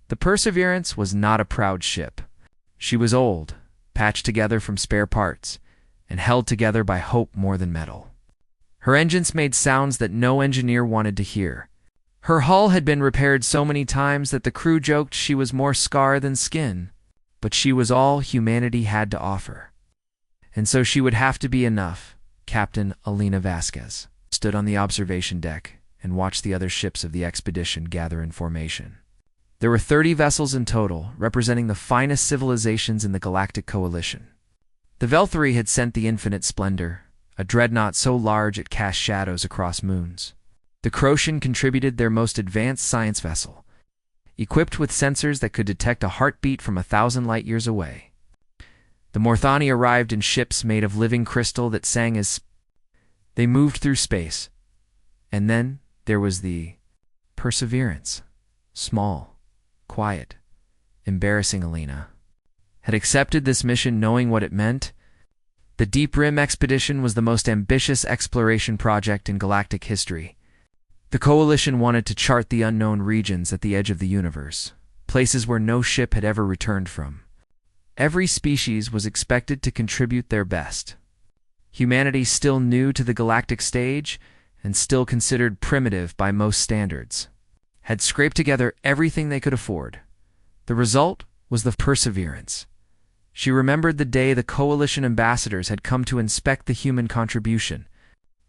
The Perseverance was not a proud ship. She was old, patched together from spare parts, and held together by hope more than metal. Her engines made sounds that no engineer wanted to hear. Her hull had been repaired so many times that the crew joked she was more scar than skin, but she was all humanity had to offer. And so she would have to be enough. Captain Alina Vasquez stood on the observation deck and watched the other ships of the expedition gather in formation. There were 30 vessels in total, representing the finest civilizations in the Galactic Coalition. The Valkyrie had sent the Infinite Splendor, a dreadnought so large it cast shadows across moons. The Crocian contributed their most advanced science vessel, equipped with sensors that could detect a heartbeat from 1,000 light-years away. The Morthani arrived in ships made of living crystal that sang as they moved through space. And then there was the Perseverance. Small, quiet, embarrassing Alina had accepted this mission knowing what it meant. The Deep Rim expedition was the most ambitious exploration project in galactic history. The Coalition wanted to chart the unknown regions at the edge of the universe, places where no ship had ever returned from. Every species was expected to contribute their best. Humanity, still new to the galactic stage and still considered primitive by most standards, had scraped together everything they could afford. The result was the Perseverance. She remembered the day the Coalition ambassadors had come to inspect the human contribution.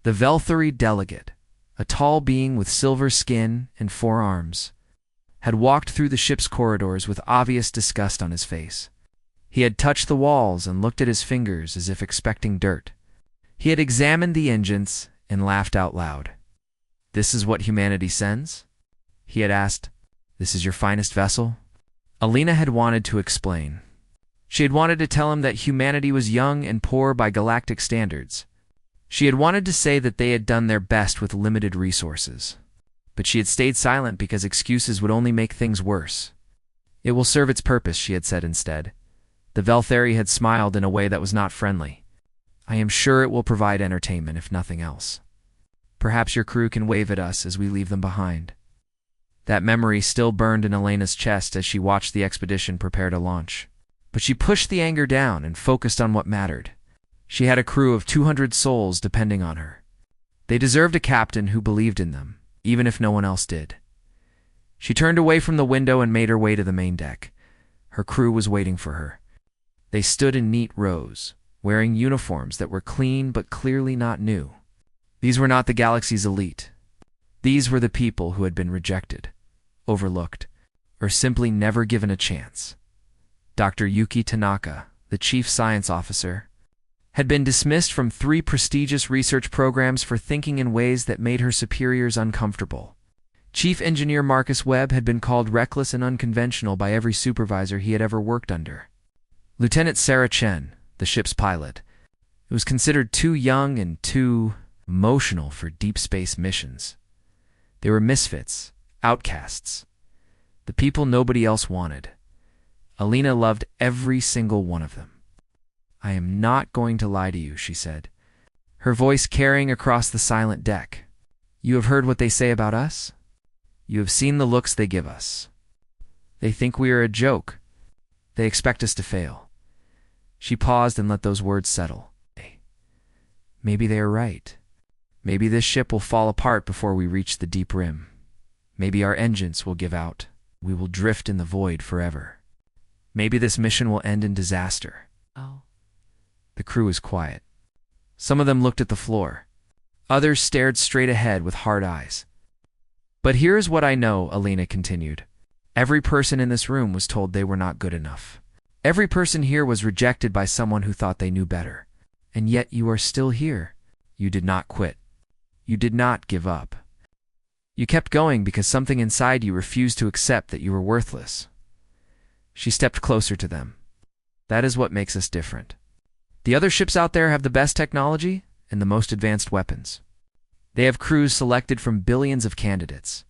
The Valkyrie delegate, a tall being with silver skin and 4 arms, had walked through the ship's corridors with obvious disgust on his face. He had touched the walls and looked at his fingers as if expecting dirt. He had examined the engines and laughed out loud. "This is what humanity sends?" he had asked. "This is your finest vessel?" Alina had wanted to explain. She had wanted to tell him that humanity was young and poor by galactic standards. She had wanted to say that they had done their best with limited resources. But she had stayed silent because excuses would only make things worse. "It will serve its purpose," she had said instead. The Valkyrie had smiled in a way that was not friendly. "I am sure it will provide entertainment, if nothing else. Perhaps your crew can wave at us as we leave them behind." That memory still burned in Elena's chest as she watched the expedition prepare to launch. But she pushed the anger down and focused on what mattered. She had a crew of 200 souls depending on her. They deserved a captain who believed in them, even if no one else did. She turned away from the window and made her way to the main deck. Her crew was waiting for her. They stood in neat rows, wearing uniforms that were clean but clearly not new. These were not the galaxy's elite. These were the people who had been rejected, overlooked, or simply never given a chance. Dr. Yuki Tanaka, the chief science officer, had been dismissed from 3 prestigious research programs for thinking in ways that made her superiors uncomfortable. Chief Engineer Marcus Webb had been called reckless and unconventional by every supervisor he had ever worked under. Lieutenant Sarah Chen, the ship's pilot, was considered too young and too emotional for deep space missions. They were misfits, outcasts, the people nobody else wanted. Alina loved every single one of them. "I am not going to lie to you," she said, her voice carrying across the silent deck. "You have heard what they say about us? You have seen the looks they give us. They think we are a joke. They expect us to fail." She paused and let those words settle. Maybe they are right. Maybe this ship will fall apart before we reach the Deep Rim. Maybe our engines will give out. We will drift in the void forever. Maybe this mission will end in disaster. Oh. The crew was quiet. Some of them looked at the floor. Others stared straight ahead with hard eyes. "But here's what I know," Alina continued. "Every person in this room was told they were not good enough. Every person here was rejected by someone who thought they knew better. And yet you are still here. You did not quit. You did not give up. You kept going because something inside you refused to accept that you were worthless." She stepped closer to them. "That is what makes us different. The other ships out there have the best technology and the most advanced weapons. They have crews selected from billions of candidates.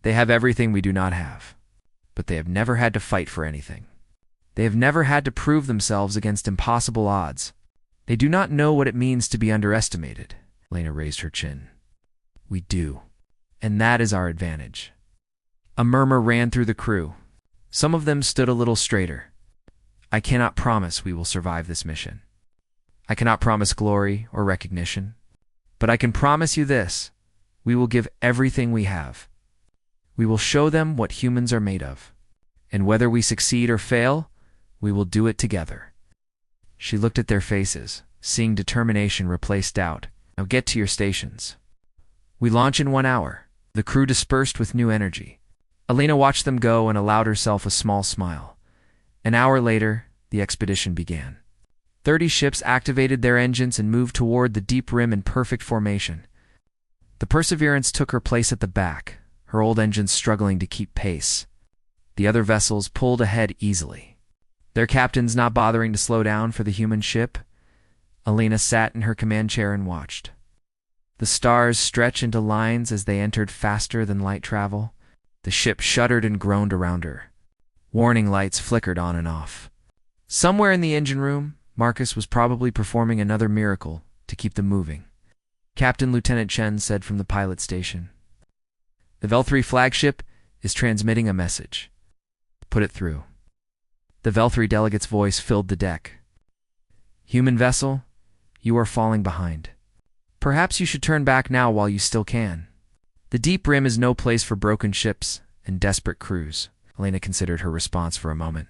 They have everything we do not have. But they have never had to fight for anything. They have never had to prove themselves against impossible odds. They do not know what it means to be underestimated." Lena raised her chin. "We do. And that is our advantage." A murmur ran through the crew. Some of them stood a little straighter. I cannot promise we will survive this mission. I cannot promise glory or recognition. But I can promise you this: we will give everything we have. We will show them what humans are made of. And whether we succeed or fail, we will do it together. She looked at their faces, seeing determination replace doubt. Now get to your stations. We launch in 1 hour. The crew dispersed with new energy. Alina watched them go and allowed herself a small smile. An hour later, the expedition began. 30 ships activated their engines and moved toward the deep rim in perfect formation. The Perseverance took her place at the back, her old engines struggling to keep pace. The other vessels pulled ahead easily, their captains not bothering to slow down for the human ship. Alina sat in her command chair and watched. The stars stretched into lines as they entered faster than light travel. The ship shuddered and groaned around her. Warning lights flickered on and off. Somewhere in the engine room, Marcus was probably performing another miracle to keep them moving. Captain Lieutenant Chen said from the pilot station, "The Vel-3 flagship is transmitting a message. Put it through." The Vel-3 delegate's voice filled the deck. "Human vessel, you are falling behind. Perhaps you should turn back now while you still can. The deep rim is no place for broken ships and desperate crews." Alina considered her response for a moment.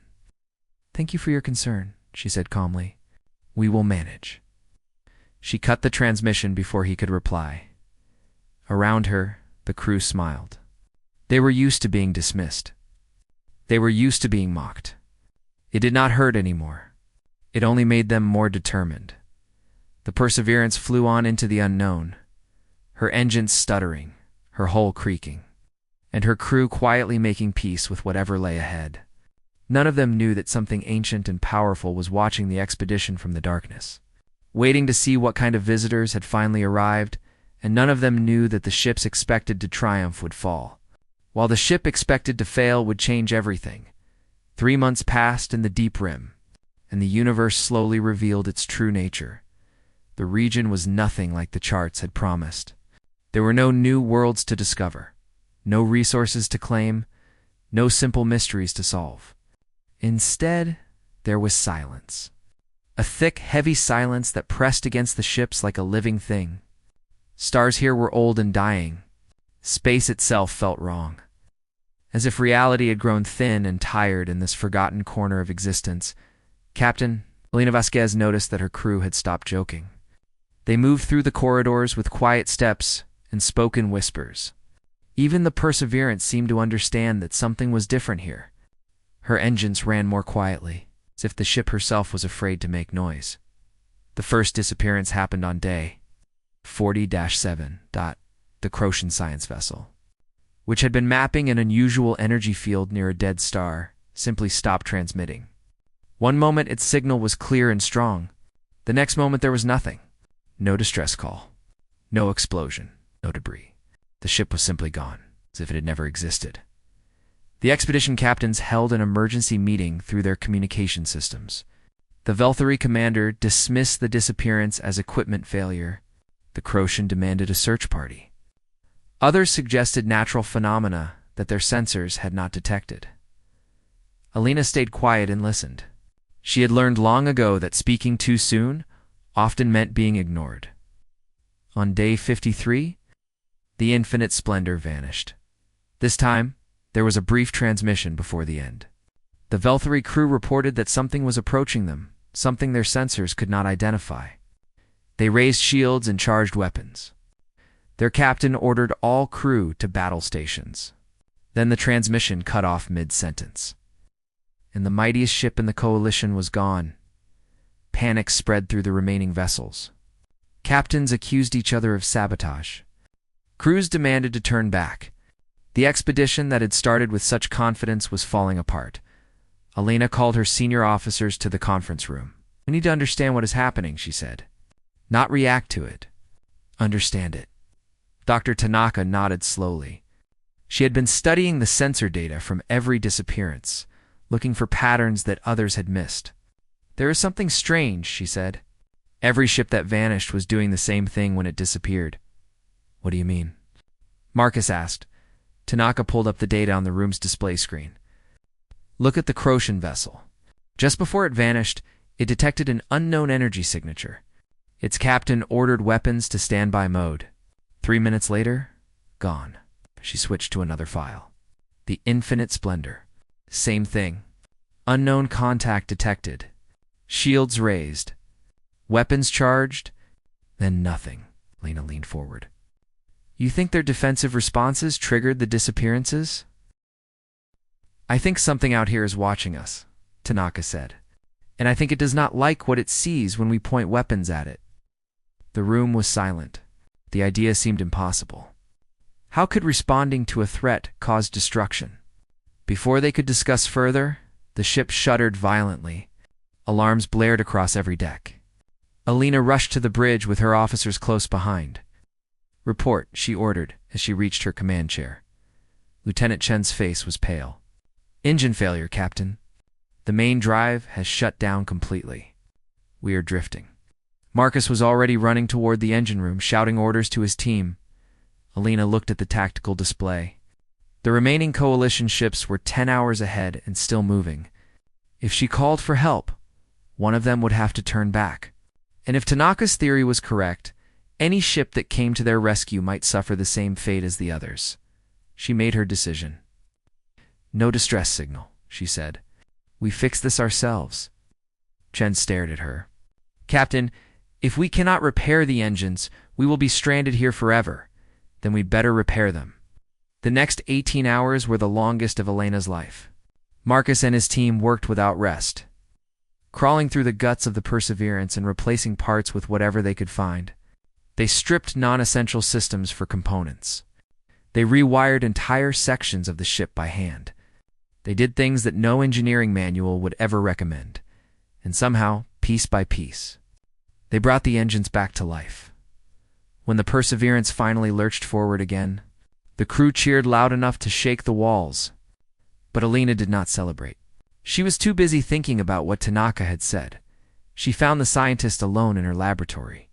"Thank you for your concern," she said calmly. "We will manage." She cut the transmission before he could reply. Around her, the crew smiled. They were used to being dismissed. They were used to being mocked. It did not hurt anymore. It only made them more determined. The Perseverance flew on into the unknown, her engines stuttering, her hull creaking, and her crew quietly making peace with whatever lay ahead. None of them knew that something ancient and powerful was watching the expedition from the darkness, waiting to see what kind of visitors had finally arrived, and none of them knew that the ships expected to triumph would fall, while the ship expected to fail would change everything. 3 months passed in the deep rim, and the universe slowly revealed its true nature. The region was nothing like the charts had promised. There were no new worlds to discover, no resources to claim, no simple mysteries to solve. Instead, there was silence. A thick, heavy silence that pressed against the ships like a living thing. Stars here were old and dying. Space itself felt wrong, as if reality had grown thin and tired in this forgotten corner of existence. Captain Elena Vasquez noticed that her crew had stopped joking. They moved through the corridors with quiet steps and spoke in whispers. Even the Perseverance seemed to understand that something was different here. Her engines ran more quietly, as if the ship herself was afraid to make noise. The first disappearance happened on day 40-7. The Croatian science vessel, which had been mapping an unusual energy field near a dead star, simply stopped transmitting. One moment its signal was clear and strong. The next moment there was nothing. No distress call. No explosion. No debris. The ship was simply gone, as if it had never existed. The expedition captains held an emergency meeting through their communication systems. The Vel-3 commander dismissed the disappearance as equipment failure. The Croatian demanded a search party. Others suggested natural phenomena that their sensors had not detected. Alina stayed quiet and listened. She had learned long ago that speaking too soon often meant being ignored. On day 53, the infinite splendor vanished. This time, there was a brief transmission before the end. The Vel-3 crew reported that something was approaching them, something their sensors could not identify. They raised shields and charged weapons. Their captain ordered all crew to battle stations. Then the transmission cut off mid-sentence, and the mightiest ship in the coalition was gone. Panic spread through the remaining vessels. Captains accused each other of sabotage. Crews demanded to turn back. The expedition that had started with such confidence was falling apart. Alina called her senior officers to the conference room. "We need to understand what is happening," she said. "Not react to it. Understand it." Dr. Tanaka nodded slowly. She had been studying the sensor data from every disappearance, looking for patterns that others had missed. "There is something strange," she said. "Every ship that vanished was doing the same thing when it disappeared." "What do you mean?" Marcus asked. Tanaka pulled up the data on the room's display screen. Look at the Croatian vessel. Just before it vanished, it detected an unknown energy signature. Its captain ordered weapons to standby mode. 3 minutes later, gone. She switched to another file. The Infinite Splendor. Same thing. Unknown contact detected. Shields raised. Weapons charged. Then nothing. Lena leaned forward. You think their defensive responses triggered the disappearances? I think something out here is watching us, Tanaka said. And I think it does not like what it sees when we point weapons at it. The room was silent. The idea seemed impossible. How could responding to a threat cause destruction? Before they could discuss further, the ship shuddered violently. Alarms blared across every deck. Alina rushed to the bridge with her officers close behind. Report, she ordered as she reached her command chair. Lieutenant Chen's face was pale. Engine failure, Captain. The main drive has shut down completely. We are drifting. Marcus was already running toward the engine room, shouting orders to his team. Alina looked at the tactical display. The remaining coalition ships were 10 hours ahead and still moving. If she called for help, one of them would have to turn back. And if Tanaka's theory was correct, any ship that came to their rescue might suffer the same fate as the others. She made her decision. No distress signal, she said. We fix this ourselves. Chen stared at her. Captain, if we cannot repair the engines, we will be stranded here forever. Then we better repair them. The next 18 hours were the longest of Elena's life. Marcus and his team worked without rest, crawling through the guts of the Perseverance and replacing parts with whatever they could find. They stripped non-essential systems for components. They rewired entire sections of the ship by hand. They did things that no engineering manual would ever recommend. And somehow, piece by piece, they brought the engines back to life. When the Perseverance finally lurched forward again, the crew cheered loud enough to shake the walls. But Alina did not celebrate. She was too busy thinking about what Tanaka had said. She found the scientist alone in her laboratory,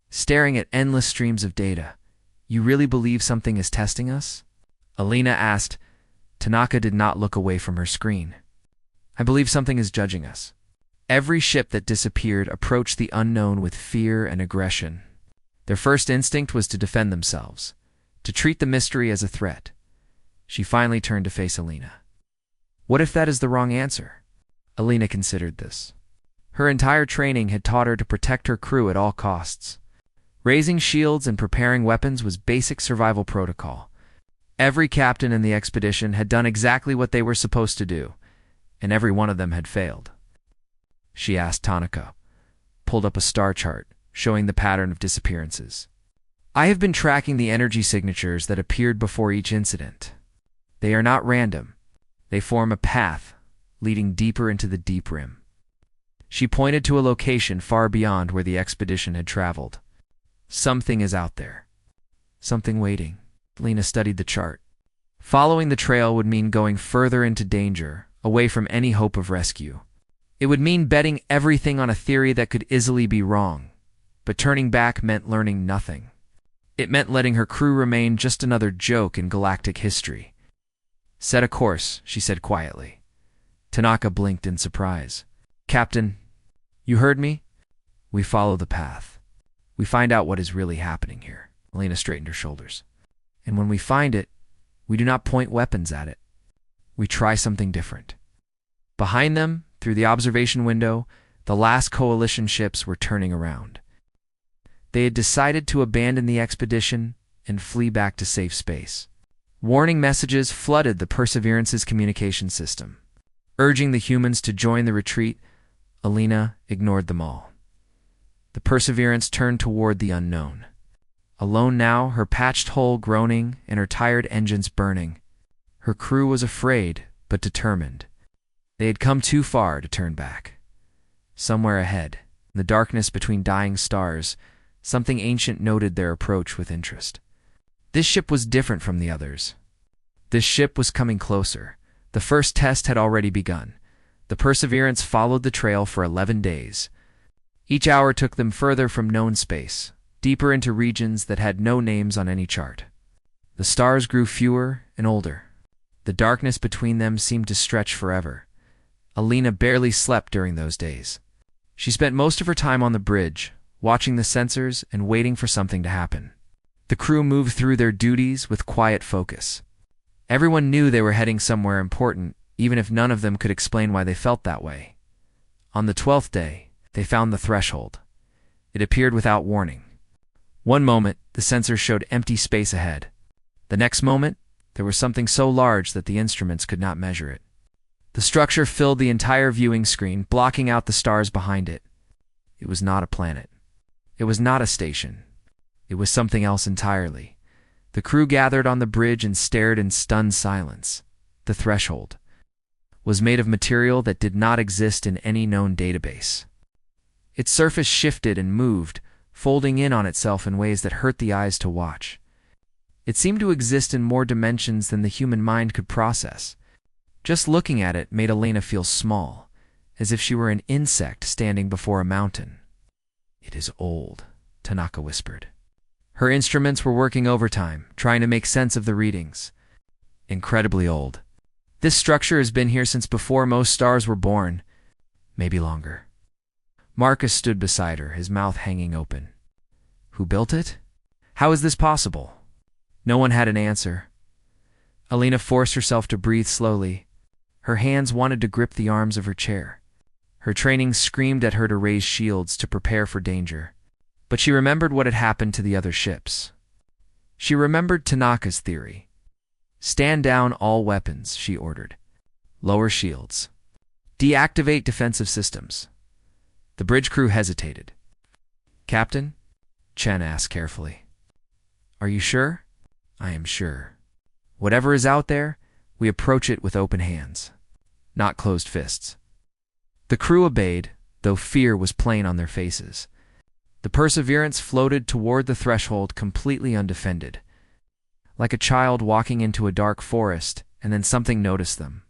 staring at endless streams of data. You really believe something is testing us? Alina asked. Tanaka did not look away from her screen. I believe something is judging us. Every ship that disappeared approached the unknown with fear and aggression. Their first instinct was to defend themselves, to treat the mystery as a threat. She finally turned to face Alina. What if that is the wrong answer? Alina considered this. Her entire training had taught her to protect her crew at all costs. Raising shields and preparing weapons was basic survival protocol. Every captain in the expedition had done exactly what they were supposed to do, and every one of them had failed. She asked Tanaka, pulled up a star chart showing the pattern of disappearances. I have been tracking the energy signatures that appeared before each incident. They are not random. They form a path leading deeper into the deep rim. She pointed to a location far beyond where the expedition had traveled. Something is out there. Something waiting. Lena studied the chart. Following the trail would mean going further into danger, away from any hope of rescue. It would mean betting everything on a theory that could easily be wrong, but turning back meant learning nothing. It meant letting her crew remain just another joke in galactic history. Set a course, she said quietly. Tanaka blinked in surprise. Captain, you heard me? We follow the path. We find out what is really happening here. Elena straightened her shoulders. And when we find it, we do not point weapons at it. We try something different. Behind them, through the observation window, the last coalition ships were turning around. They had decided to abandon the expedition and flee back to safe space. Warning messages flooded the Perseverance's communication system. Urging the humans to join the retreat, Alina ignored them all. The Perseverance turned toward the unknown. Alone now, her patched hull groaning and her tired engines burning. Her crew was afraid, but determined. They had come too far to turn back. Somewhere ahead, in the darkness between dying stars, something ancient noted their approach with interest. This ship was different from the others. This ship was coming closer. The first test had already begun. The Perseverance followed the trail for 11 days. Each hour took them further from known space, deeper into regions that had no names on any chart. The stars grew fewer and older. The darkness between them seemed to stretch forever. Alina barely slept during those days. She spent most of her time on the bridge, watching the sensors and waiting for something to happen. The crew moved through their duties with quiet focus. Everyone knew they were heading somewhere important, even if none of them could explain why they felt that way. On the 12th day, they found the threshold. It appeared without warning. One moment, the sensors showed empty space ahead. The next moment, there was something so large that the instruments could not measure it. The structure filled the entire viewing screen, blocking out the stars behind it. It was not a planet. It was not a station. It was something else entirely. The crew gathered on the bridge and stared in stunned silence. The threshold was made of material that did not exist in any known database. Its surface shifted and moved, folding in on itself in ways that hurt the eyes to watch. It seemed to exist in more dimensions than the human mind could process. Just looking at it made Alina feel small, as if she were an insect standing before a mountain. "It is old," Tanaka whispered. Her instruments were working overtime, trying to make sense of the readings. "Incredibly old. This structure has been here since before most stars were born. Maybe longer." Marcus stood beside her, his mouth hanging open. "Who built it? How is this possible?" No one had an answer. Alina forced herself to breathe slowly. Her hands wanted to grip the arms of her chair. Her training screamed at her to raise shields to prepare for danger. But she remembered what had happened to the other ships. She remembered Tanaka's theory. "Stand down all weapons," she ordered. "Lower shields. Deactivate defensive systems." The bridge crew hesitated. "Captain?" Chen asked carefully. "Are you sure?" "I am sure. Whatever is out there, we approach it with open hands, not closed fists." The crew obeyed, though fear was plain on their faces. The Perseverance floated toward the threshold completely undefended. Like a child walking into a dark forest, and then something noticed them.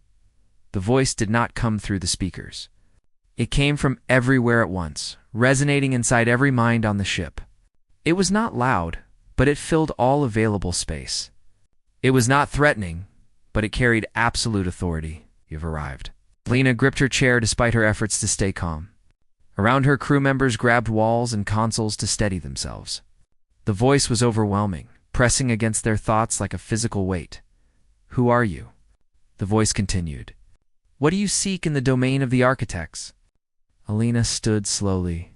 The voice did not come through the speakers. It came from everywhere at once, resonating inside every mind on the ship. It was not loud, but it filled all available space. It was not threatening, but it carried absolute authority. "You've arrived." Lena gripped her chair despite her efforts to stay calm. Around her, crew members grabbed walls and consoles to steady themselves. The voice was overwhelming, pressing against their thoughts like a physical weight. "Who are you?" The voice continued. "What do you seek in the domain of the architects?" Alina stood slowly.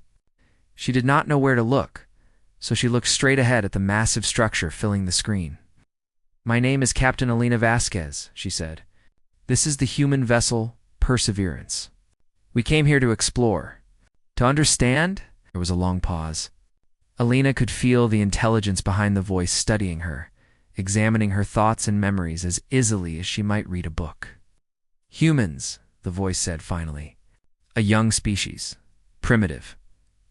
She did not know where to look, so she looked straight ahead at the massive structure filling the screen. "My name is Captain Alina Vasquez," she said. "This is the human vessel, Perseverance. We came here to explore. To understand." There was a long pause. Alina could feel the intelligence behind the voice studying her, examining her thoughts and memories as easily as she might read a book. "Humans," the voice said finally. "A young species. Primitive.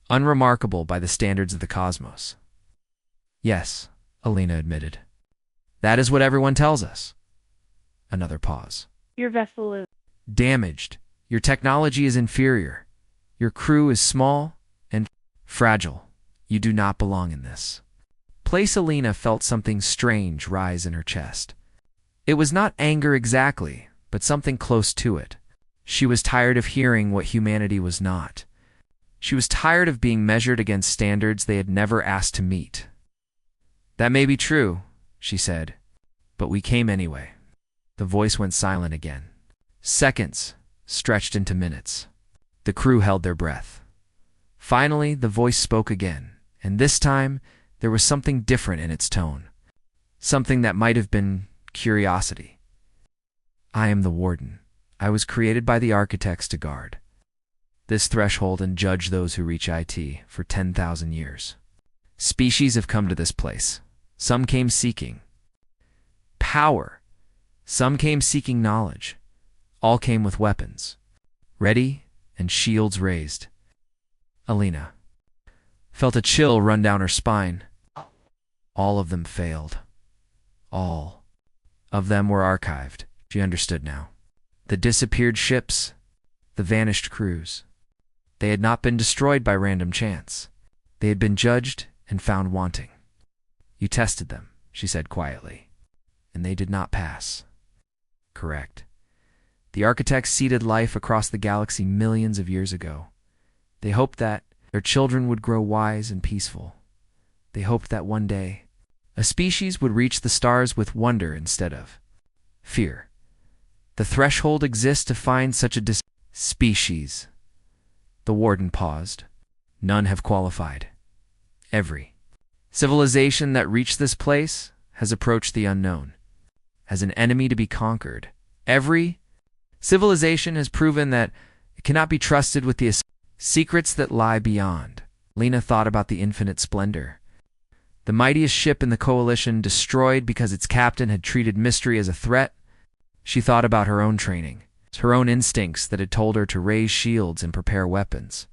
Unremarkable by the standards of the cosmos." "Yes," Alina admitted. "That is what everyone tells us." Another pause. "Your vessel is damaged. Your technology is inferior. Your crew is small and fragile. You do not belong in this place." Alina felt something strange rise in her chest. It was not anger exactly, but something close to it. She was tired of hearing what humanity was not. She was tired of being measured against standards they had never asked to meet. "That may be true," she said, "but we came anyway." The voice went silent again. Seconds stretched into minutes. The crew held their breath. Finally, the voice spoke again, and this time there was something different in its tone. Something that might have been curiosity. "I am the Warden. I was created by the architects to guard this threshold and judge those who reach IT for 10,000 years. Species have come to this place. Some came seeking power. Some came seeking knowledge. All came with weapons, ready and shields raised." Alina felt a chill run down her spine. All of them failed. All of them were archived. She understood now. The disappeared ships, the vanished crews. They had not been destroyed by random chance. They had been judged and found wanting. "You tested them," she said quietly, "and they did not pass. Correct. The architects seeded life across the galaxy millions of years ago. They hoped that their children would grow wise and peaceful. They hoped that one day, a species would reach the stars with wonder instead of fear. The threshold exists to find such a species. The warden paused. None have qualified. Every civilization that reached this place has approached the unknown, as an enemy to be conquered. Every civilization has proven that it cannot be trusted with the secrets that lie beyond. Lena thought about the infinite splendor. The mightiest ship in the coalition destroyed because its captain had treated mystery as a threat. She thought about her own training, her own instincts that had told her to raise shields and prepare weapons.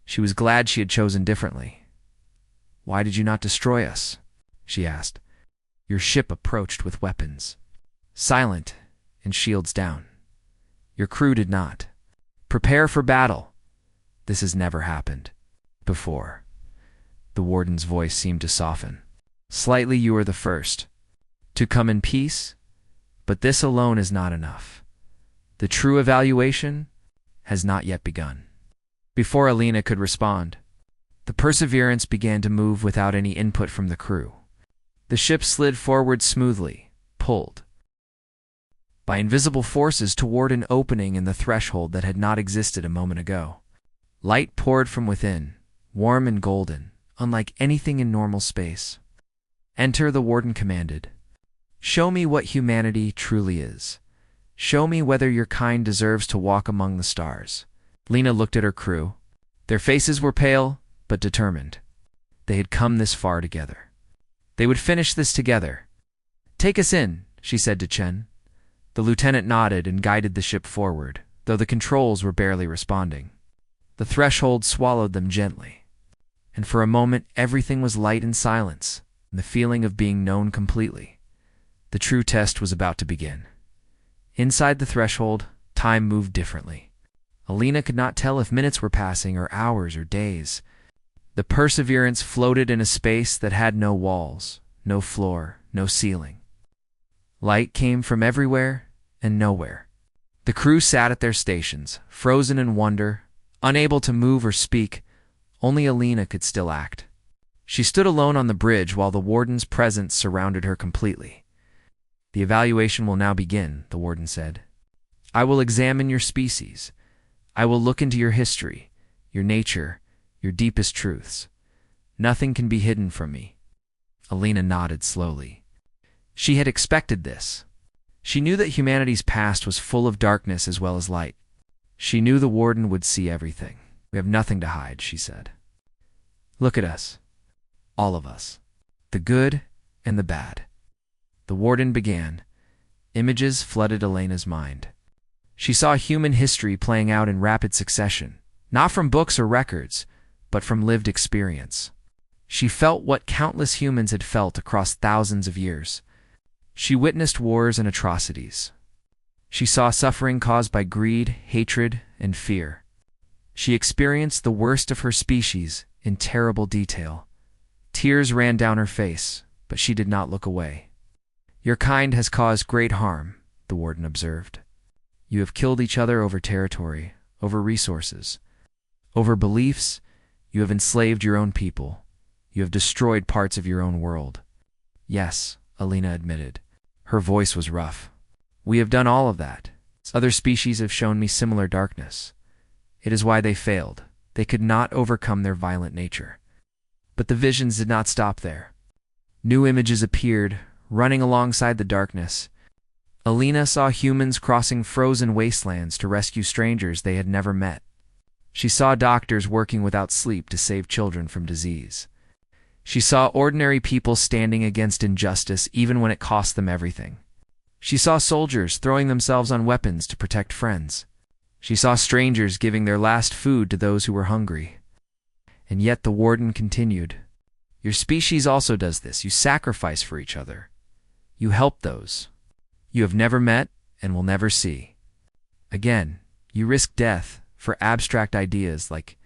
She was glad she had chosen differently. "Why did you not destroy us?" she asked. "Your ship approached with weapons, silent and shields down. Your crew did not. Prepare for battle. This has never happened before." The warden's voice seemed to soften. "Slightly, you are the first to come in peace, but this alone is not enough. The true evaluation has not yet begun." Before Alina could respond, the Perseverance began to move without any input from the crew. The ship slid forward smoothly, pulled by invisible forces toward an opening in the threshold that had not existed a moment ago. Light poured from within, warm and golden, unlike anything in normal space. "Enter," the warden commanded. "Show me what humanity truly is. Show me whether your kind deserves to walk among the stars." Lena looked at her crew. Their faces were pale, but determined. They had come this far together. They would finish this together. "Take us in," she said to Chen. The lieutenant nodded and guided the ship forward, though the controls were barely responding. The threshold swallowed them gently, and for a moment everything was light and silence, and the feeling of being known completely. The true test was about to begin. Inside the threshold, time moved differently. Alina could not tell if minutes were passing or hours or days. The Perseverance floated in a space that had no walls, no floor, no ceiling. Light came from everywhere and nowhere. The crew sat at their stations, frozen in wonder, unable to move or speak. Only Alina could still act. She stood alone on the bridge while the warden's presence surrounded her completely. "The evaluation will now begin," the warden said. "I will examine your species. I will look into your history, your nature, your deepest truths. Nothing can be hidden from me." Alina nodded slowly. She had expected this. She knew that humanity's past was full of darkness as well as light. She knew the warden would see everything. "We have nothing to hide," she said. "Look at us. All of us. The good and the bad." The warden began. Images flooded Elena's mind. She saw human history playing out in rapid succession, not from books or records, but from lived experience. She felt what countless humans had felt across thousands of years. She witnessed wars and atrocities. She saw suffering caused by greed, hatred, and fear. She experienced the worst of her species in terrible detail. Tears ran down her face, but she did not look away. "Your kind has caused great harm," the warden observed. "You have killed each other over territory, over resources, over beliefs. You have enslaved your own people. You have destroyed parts of your own world." "Yes," Alina admitted. Her voice was rough. "We have done all of that. Other species have shown me similar darkness. It is why they failed. They could not overcome their violent nature." But the visions did not stop there. New images appeared, running alongside the darkness. Alina saw humans crossing frozen wastelands to rescue strangers they had never met. She saw doctors working without sleep to save children from disease. She saw ordinary people standing against injustice even when it cost them everything. She saw soldiers throwing themselves on weapons to protect friends. She saw strangers giving their last food to those who were hungry. And yet the warden continued. "Your species also does this. You sacrifice for each other. You help those you have never met and will never see. Again, you risk death for abstract ideas like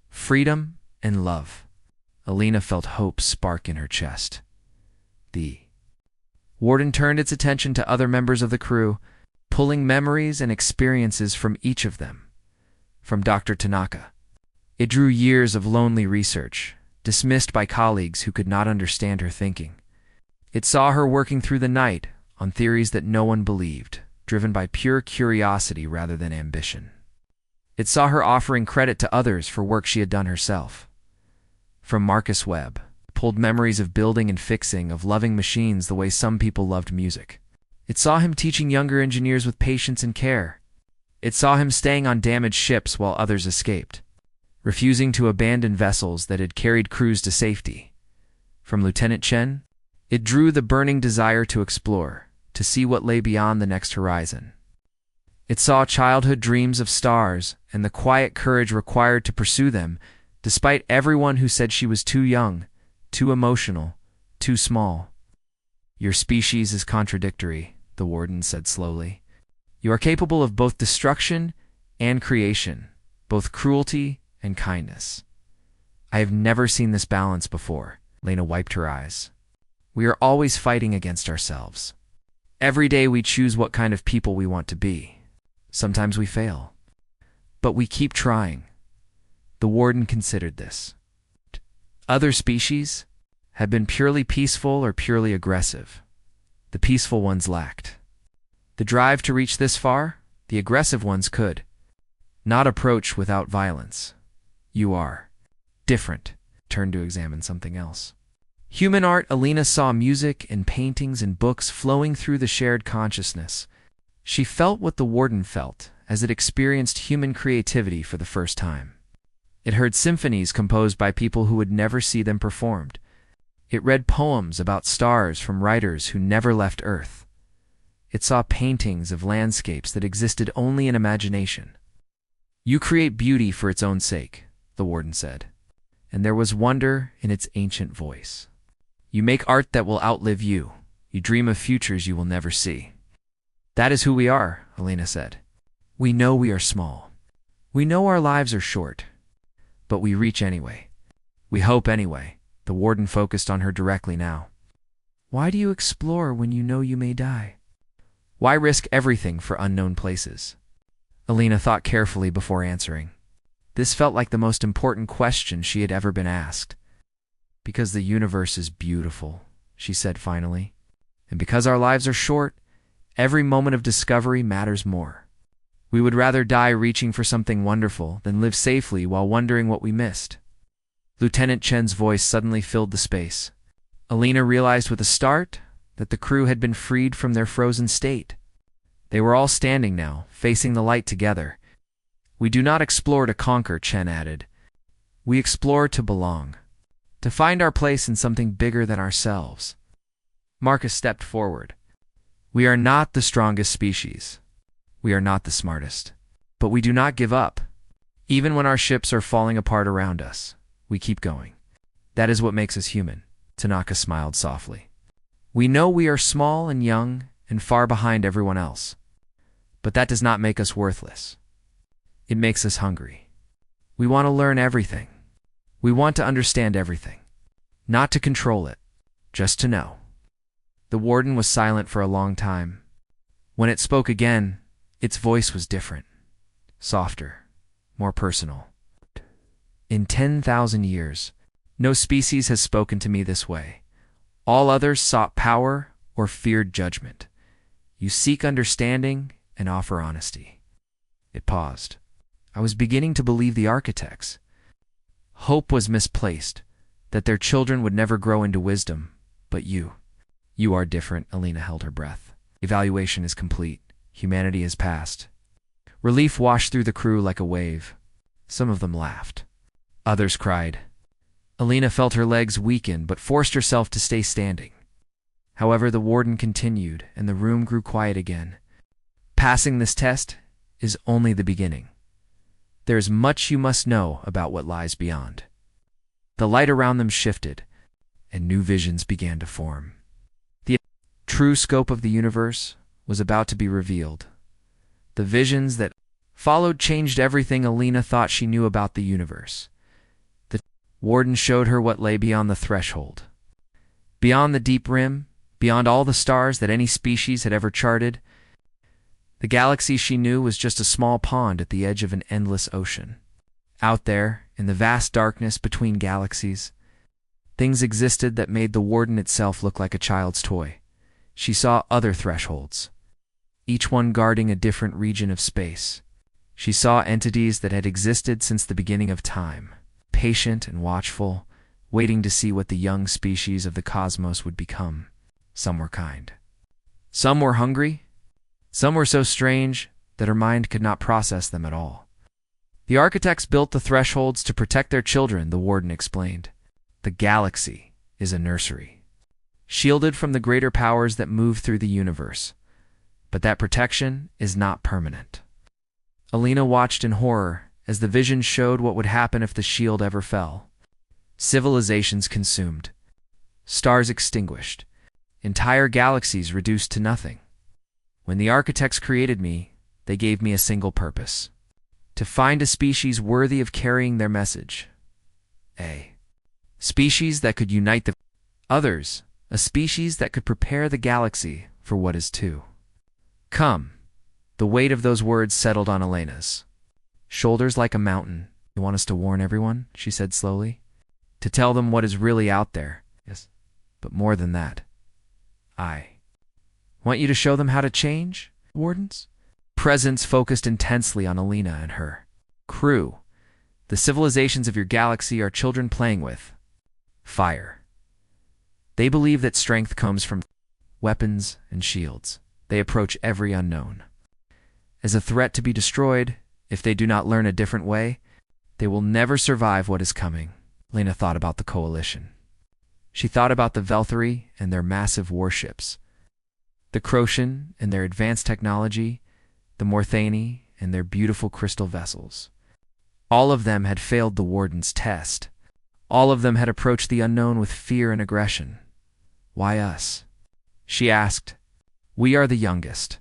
freedom and love." Alina felt hope spark in her chest. The warden turned its attention to other members of the crew. pulling memories and experiences from each of them. From Dr. Tanaka. It drew years of lonely research, dismissed by colleagues who could not understand her thinking. It saw her working through the night on theories that no one believed, driven by pure curiosity rather than ambition. It saw her offering credit to others for work she had done herself. From Marcus Webb, pulled memories of building and fixing, of loving machines the way some people loved music. It saw him teaching younger engineers with patience and care. It saw him staying on damaged ships while others escaped, refusing to abandon vessels that had carried crews to safety. From Lieutenant Chen, it drew the burning desire to explore, to see what lay beyond the next horizon. It saw childhood dreams of stars and the quiet courage required to pursue them, despite everyone who said she was too young, too emotional, too small. "Your species is contradictory," the warden said slowly. "You are capable of both destruction and creation, both cruelty and kindness." "I have never seen this balance before." Lena wiped her eyes. "We are always fighting against ourselves. Every day we choose what kind of people we want to be. Sometimes we fail, but we keep trying." The warden considered this. Other species had been purely peaceful or purely aggressive. The peaceful ones lacked the drive to reach this far. The aggressive ones could not approach without violence. "You are different." Turned to examine something else. Human art. Alina saw music and paintings and books flowing through the shared consciousness. She felt what the warden felt as it experienced human creativity for the first time. It heard symphonies composed by people who would never see them performed. It read poems about stars from writers who never left Earth. It saw paintings of landscapes that existed only in imagination. "You create beauty for its own sake," the warden said, and there was wonder in its ancient voice. "You make art that will outlive you. You dream of futures you will never see." "That is who we are," Alina said. "We know we are small. We know our lives are short. But we reach anyway. We hope anyway." The warden focused on her directly now. "Why do you explore when you know you may die? Why risk everything for unknown places?" Alina thought carefully before answering. This felt like the most important question she had ever been asked. "Because the universe is beautiful," she said finally. "And because our lives are short, every moment of discovery matters more. We would rather die reaching for something wonderful than live safely while wondering what we missed." Lieutenant Chen's voice suddenly filled the space. Alina realized with a start that the crew had been freed from their frozen state. They were all standing now, facing the light together. "We do not explore to conquer," Chen added. "We explore to belong, to find our place in something bigger than ourselves." Marcus stepped forward. "We are not the strongest species. We are not the smartest. But we do not give up. Even when our ships are falling apart around us, we keep going. That is what makes us human." Tanaka smiled softly. "We know we are small and young and far behind everyone else. But that does not make us worthless. It makes us hungry. We want to learn everything. We want to understand everything. Not to control it, just to know." The warden was silent for a long time. When it spoke again, its voice was different, softer, more personal. "In 10,000 years, no species has spoken to me this way. All others sought power or feared judgment. You seek understanding and offer honesty." It paused. "I was beginning to believe the architects. Hope was misplaced, that their children would never grow into wisdom. But you are different." Alina held her breath. "Evaluation is complete. Humanity has passed." Relief washed through the crew like a wave. Some of them laughed. Others cried. Alina felt her legs weaken but forced herself to stay standing. However, the warden continued, and the room grew quiet again. "Passing this test is only the beginning. There is much you must know about what lies beyond." The light around them shifted, and new visions began to form. The true scope of the universe was about to be revealed. The visions that followed changed everything Alina thought she knew about the universe. The warden showed her what lay beyond the threshold. Beyond the deep rim, beyond all the stars that any species had ever charted, The galaxy she knew was just a small pond at the edge of an endless ocean. Out there, in the vast darkness between galaxies, things existed that made the Warden itself look like a child's toy. She saw other thresholds, each one guarding a different region of space. She saw entities that had existed since the beginning of time, patient and watchful, waiting to see what the young species of the cosmos would become. Some were kind. Some were hungry. Some were so strange that her mind could not process them at all. The architects built the thresholds to protect their children, the Warden explained. The galaxy is a nursery, shielded from the greater powers that move through the universe. But that protection is not permanent. Alina watched in horror as the vision showed what would happen if the shield ever fell. Civilizations consumed, stars extinguished, entire galaxies reduced to nothing. When the architects created me, they gave me a single purpose: to find a species worthy of carrying their message. A species that could unite the others, a species that could prepare the galaxy for what is to come. The weight of those words settled on Elena's shoulders like a mountain. You want us to warn everyone? She said slowly. To tell them what is really out there. Yes, but more than that. I want you to show them how to change, Wardens? Presence focused intensely on Alina and her crew. The civilizations of your galaxy are children playing with fire. They believe that strength comes from weapons and shields. They approach every unknown as a threat to be destroyed. If they do not learn a different way, they will never survive what is coming. Lena thought about the Coalition. She thought about the Velthari and their massive warships, the Crocian and their advanced technology, the Morthani and their beautiful crystal vessels. All of them had failed the Warden's test. All of them had approached the unknown with fear and aggression. Why us? She asked. We are the youngest,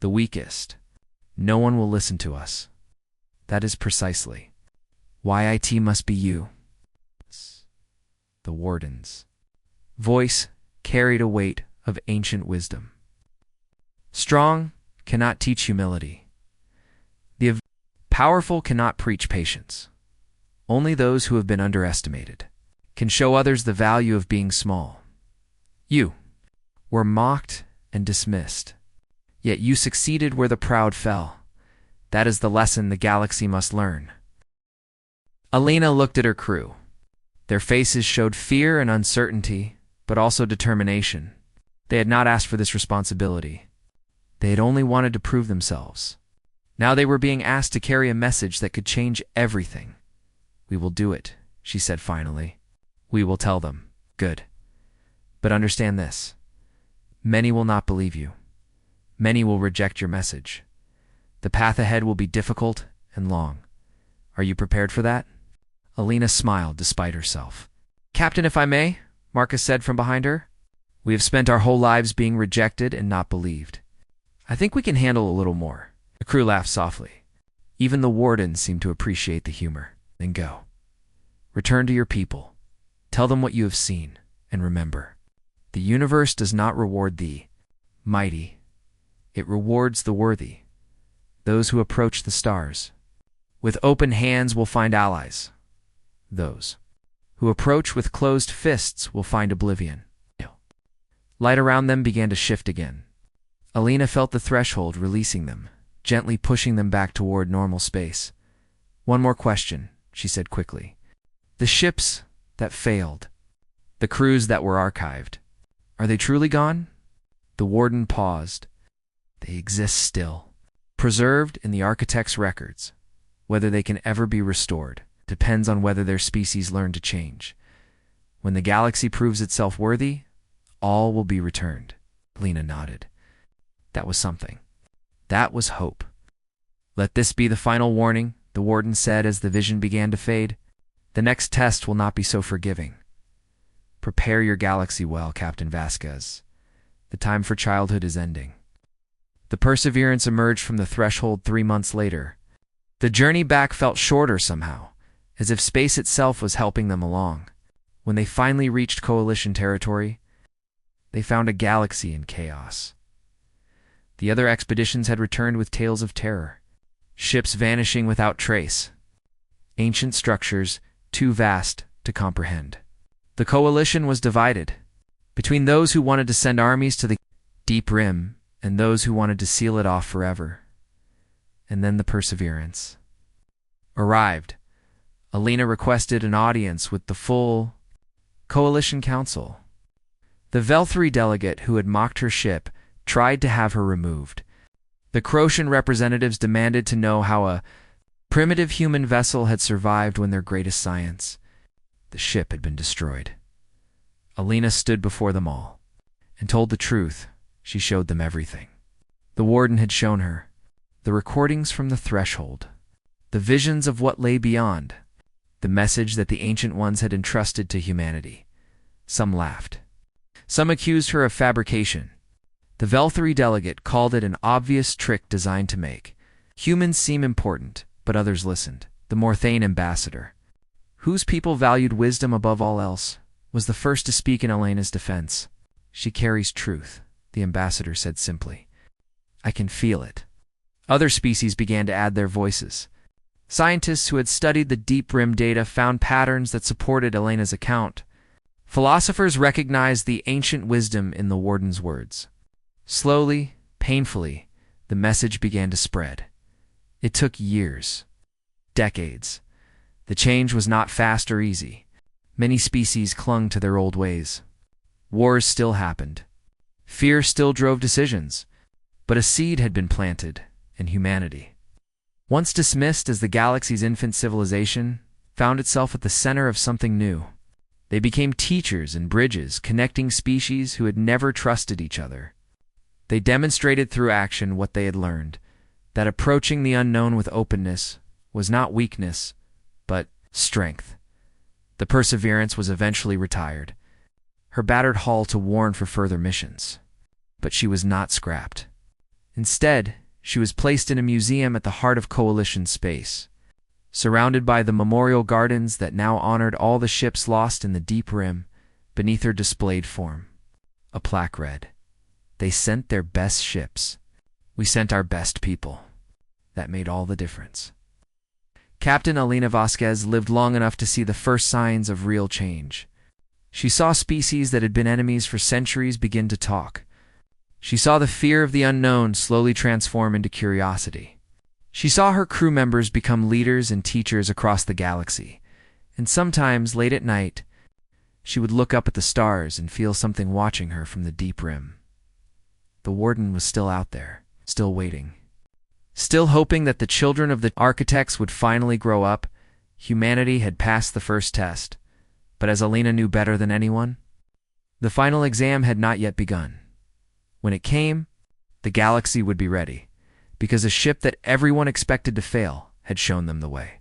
the weakest. No one will listen to us. That is precisely why IT must be you. The Warden's voice carried a weight of ancient wisdom. Strong cannot teach humility. The powerful cannot preach patience. Only those who have been underestimated can show others the value of being small. You were mocked and dismissed, yet you succeeded where the proud fell. That is the lesson the galaxy must learn. Alina looked at her crew. Their faces showed fear and uncertainty, but also determination. They had not asked for this responsibility. They had only wanted to prove themselves. Now they were being asked to carry a message that could change everything. We will do it, she said finally. We will tell them. Good. But understand this. Many will not believe you. Many will reject your message. The path ahead will be difficult and long. Are you prepared for that? Alina smiled despite herself. Captain, if I may, Marcus said from behind her. We have spent our whole lives being rejected and not believed. I think we can handle a little more. The crew laughed softly. Even the Warden seemed to appreciate the humor. Then go. Return to your people. Tell them what you have seen, and remember, the universe does not reward the mighty. It rewards the worthy, those who approach the stars. With open hands will find allies. Those who approach with closed fists will find oblivion. Light around them began to shift again. Alina felt the threshold releasing them, gently pushing them back toward normal space. One more question, she said quickly. The ships that failed, the crews that were archived, are they truly gone? The Warden paused. They exist still, preserved in the architect's records. Whether they can ever be restored depends on whether their species learn to change. When the galaxy proves itself worthy, all will be returned. Lena nodded. That was something. That was hope. Let this be the final warning, the Warden said as the vision began to fade. The next test will not be so forgiving. Prepare your galaxy well, Captain Vasquez. The time for childhood is ending. The Perseverance emerged from the threshold 3 months later. The journey back felt shorter somehow, as if space itself was helping them along. When they finally reached Coalition territory, they found a galaxy in chaos. The other expeditions had returned with tales of terror. Ships vanishing without trace. Ancient structures too vast to comprehend. The coalition was divided between those who wanted to send armies to the Deep Rim and those who wanted to seal it off forever. And then the Perseverance arrived. Alina requested an audience with the full Coalition Council. The Velthri delegate who had mocked her ship tried to have her removed. The Crocian representatives demanded to know how a primitive human vessel had survived when their greatest science, the ship, had been destroyed. Alina stood before them all and told the truth. She showed them everything. The warden had shown her the recordings from the threshold, the visions of what lay beyond, the message that the Ancient Ones had entrusted to humanity. Some laughed. Some accused her of fabrication. The Velthri delegate called it an obvious trick designed to make humans seem important, but others listened. The Morthane ambassador, whose people valued wisdom above all else, was the first to speak in Elena's defense. She carries truth, the ambassador said simply. I can feel it. Other species began to add their voices. Scientists who had studied the Deep Rim data found patterns that supported Elena's account. Philosophers recognized the ancient wisdom in the warden's words. Slowly, painfully, the message began to spread. It took years, decades. The change was not fast or easy. Many species clung to their old ways. Wars still happened. Fear still drove decisions. But a seed had been planted in humanity. Once dismissed as the galaxy's infant civilization, found itself at the center of something new. They became teachers and bridges, connecting species who had never trusted each other. They demonstrated through action what they had learned, that approaching the unknown with openness was not weakness, but strength. The Perseverance was eventually retired, her battered hull to warn for further missions. But she was not scrapped. Instead, she was placed in a museum at the heart of Coalition space, surrounded by the memorial gardens that now honored all the ships lost in the Deep Rim. Beneath her displayed form, a plaque read, "They sent their best ships. We sent our best people." That made all the difference. Captain Alina Vasquez lived long enough to see the first signs of real change. She saw species that had been enemies for centuries begin to talk. She saw the fear of the unknown slowly transform into curiosity. She saw her crew members become leaders and teachers across the galaxy. And sometimes, late at night, she would look up at the stars and feel something watching her from the Deep Rim. The warden was still out there, still waiting. Still hoping that the children of the architects would finally grow up. Humanity had passed the first test. But as Alina knew better than anyone, the final exam had not yet begun. When it came, the galaxy would be ready, because a ship that everyone expected to fail had shown them the way.